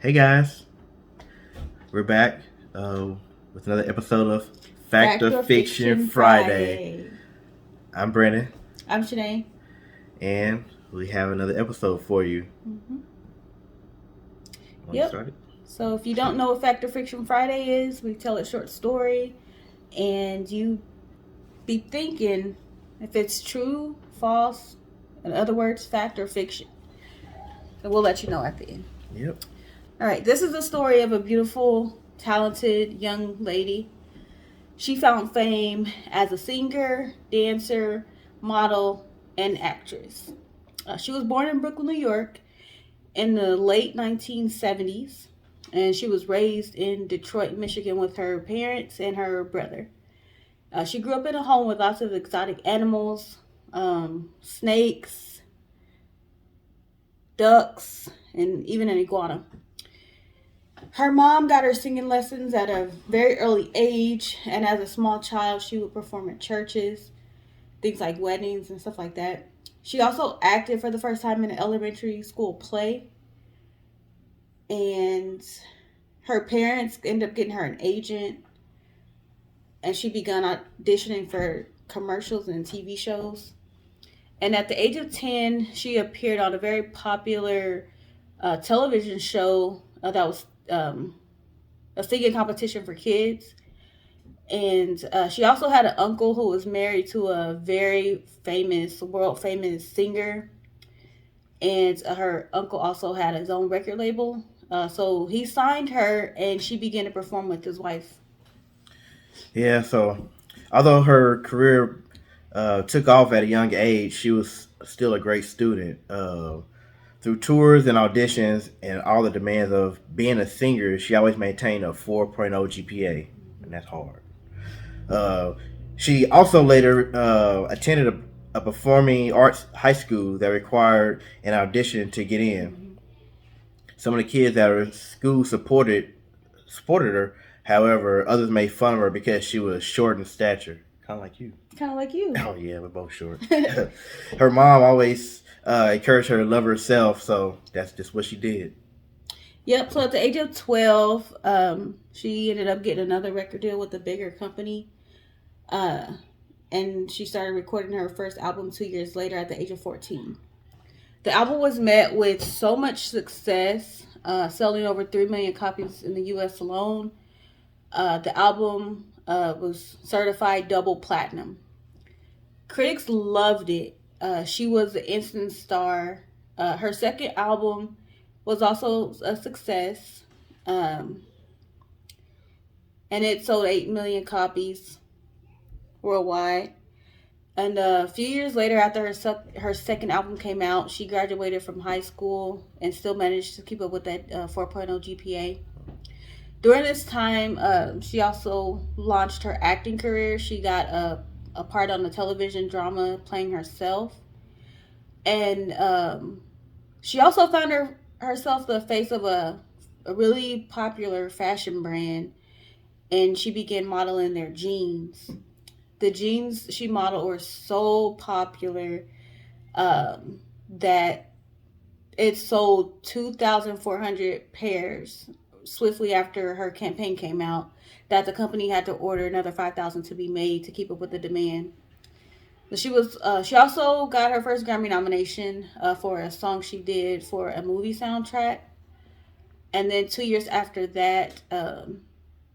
Hey guys, we're back with another episode of Fact or Fact or Fiction Fiction Friday. Friday. I'm Brennan, I'm Shanae. and we have another episode for you. hmm Want to get Yep. started? So if you don't know what Fact or Fiction Friday is, we tell a short story and you be thinking if it's true, false, in other words, fact or fiction. So we'll let you know at the end. Yep. All right, this is the story of a beautiful, talented young lady. She found fame as a singer, dancer, model, and actress. She was born in Brooklyn, New York, in the late 1970s, and she was raised in Detroit, Michigan, with her parents and her brother. She grew up in a home with lots of exotic animals, snakes, ducks, and even an iguana. Her mom got her singing lessons at a very early age, and as a small child, she would perform at churches, things like weddings and stuff like that. She also acted for the first time in an elementary school play, and her parents ended up getting her an agent, and she began auditioning for commercials and TV shows. And at the age of 10, she appeared on a very popular television show that was a singing competition for kids. And she also had an uncle who was married to a very famous, world famous singer. And her uncle also had his own record label. So he signed her and she began to perform with his wife. Yeah. So, although her career took off at a young age, she was still a great student. Through tours and auditions and all the demands of being a singer, she always maintained a 4.0 GPA, and that's hard. Uh, she also later attended a performing arts high school that required an audition to get in. Mm-hmm. Some of the kids at her school supported her. However, others made fun of her because she was short in stature, kind of like you. Kind of like you. Oh yeah, we're both short. Her mom always encouraged her to love herself, so that's just what she did. Yep. So at the age of 12, she ended up getting another record deal with a bigger company. Uh, and she started recording her first album 2 years later at the age of 14. The album was met with so much success, selling over 3 million copies in the US alone. The album was certified double platinum. Critics loved it. She was an instant star. Her second album was also a success, um, and it sold 8 million copies worldwide. And a few years later, after her second album came out, she graduated from high school and still managed to keep up with that 4.0 GPA. During this time, she also launched her acting career. She got a part on the television drama playing herself. And she also found herself the face of a really popular fashion brand. And she began modeling their jeans. The jeans she modeled were so popular that it sold 2,400 pairs swiftly after her campaign came out, that the company had to order another 5,000 to be made to keep up with the demand. But she also got her first Grammy nomination for a song she did for a movie soundtrack, and then 2 years after that,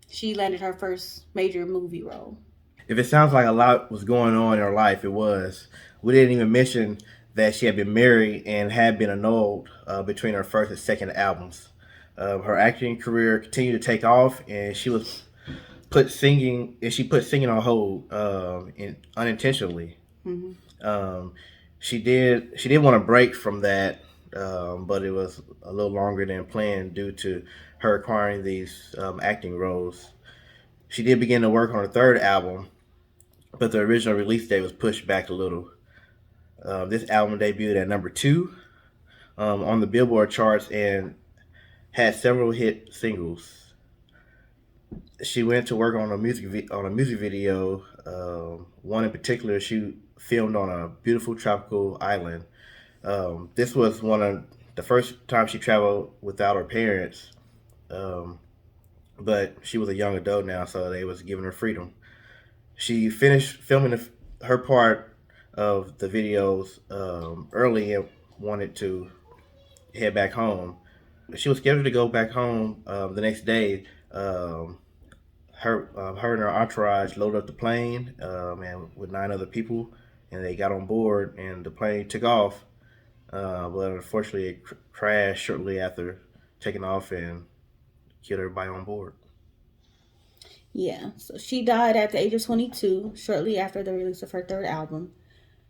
she landed her first major movie role. If it sounds like a lot was going on in her life, it was. We didn't even mention that she had been married and had been annulled between her first and second albums. Her acting career continued to take off, and she put singing on hold unintentionally. Mm-hmm. Um, she did want a break from that, but it was a little longer than planned due to her acquiring these acting roles. She did begin to work on her third album, but the original release date was pushed back a little. This album debuted at number two on the Billboard charts and had several hit singles. She went to work on a music video. One in particular, she filmed on a beautiful tropical island. This was one of the first time she traveled without her parents. um, but she was a young adult now, so they was giving her freedom. She finished filming her part of the videos early and wanted to head back home. She was scheduled to go back home the next day. Her and her entourage loaded up the plane and with 9 other people, and they got on board, and the plane took off. But unfortunately, it crashed shortly after taking off and killed everybody on board. Yeah, so she died at the age of 22, shortly after the release of her third album.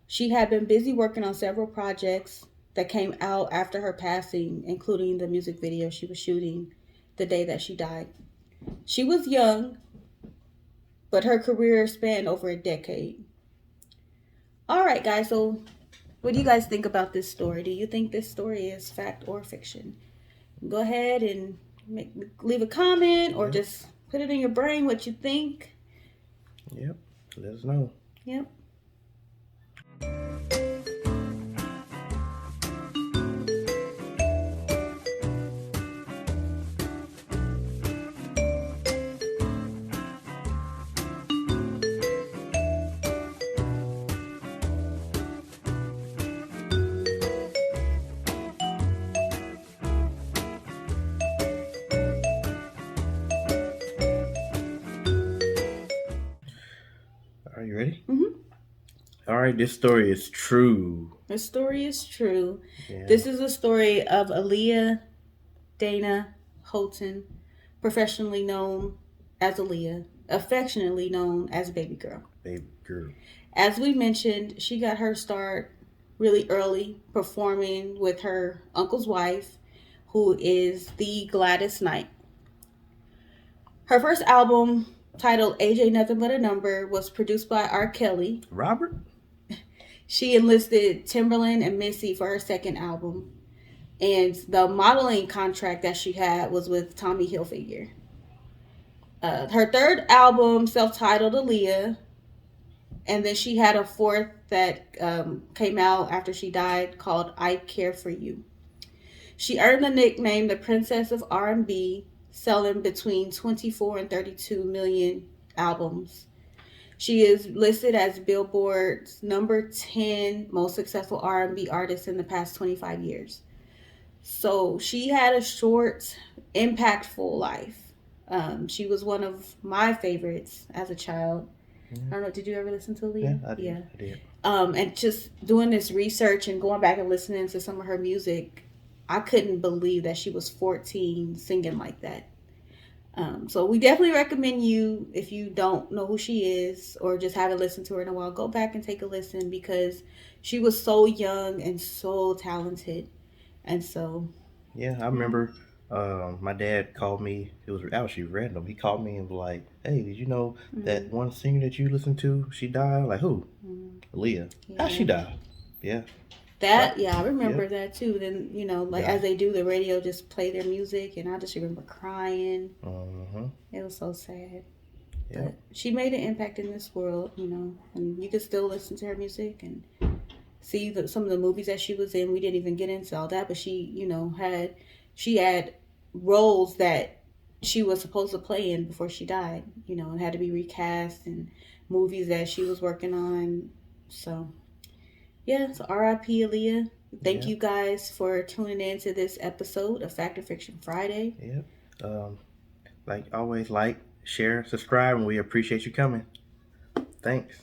She had been busy working on several projects that came out after her passing, including the music video she was shooting the day that she died. She was young, but her career spanned over a decade. All right, guys, so what do you guys think about this story? Do you think this story is fact or fiction? Go ahead and leave a comment or Yep. just put it in your brain what you think. Yep. Let us know. Yep. Are you ready? Mm-hmm. All right. This story is true. The story is true. Yeah. This is a story of Aaliyah Dana Houghton, professionally known as Aaliyah, affectionately known as Baby Girl. Baby girl. As we mentioned, she got her start really early performing with her uncle's wife, who is the Gladys Knight. Her first album, titled AJ Nothing But a Number, was produced by R. Kelly. Robert? She enlisted Timberland and Missy for her second album. And the modeling contract that she had was with Tommy Hilfiger. Her third album, self-titled Aaliyah, and then she had a fourth that came out after she died called I Care For You. She earned the nickname the Princess of R&B, selling between 24 and 32 million albums. She is listed as Billboard's number 10 most successful R&B artist in the past 25 years. So she had a short, impactful life. She was one of my favorites as a child. I don't know. Did you ever listen to Yeah, Aaliyah? I did. Yeah. I did. And just doing this research and going back and listening to some of her music, I couldn't believe that she was 14 singing like that. So we definitely recommend you, if you don't know who she is or just haven't listened to her in a while, go back and take a listen because she was so young and so talented. And so, Yeah, I remember my dad called me. It was actually random. He called me and was like, "Hey, did you know that one singer that you listen to, she died?" Like who? Aaliyah. How she yeah. died? Yeah. So, That, yeah, I remember yep. that too. Then, like Yeah. as they do the radio, just play their music, and I just remember crying. Uh-huh. It was so sad. Yep. But she made an impact in this world, and you can still listen to her music and see some of the movies that she was in. We didn't even get into all that, but she had roles that she was supposed to play in before she died, and had to be recast and movies that she was working on. So, yeah, so RIP Aaliyah. Thank Yep. you guys for tuning in to this episode of Fact or Fiction Friday. Yep. Like always, like, share, subscribe, and we appreciate you coming. Thanks.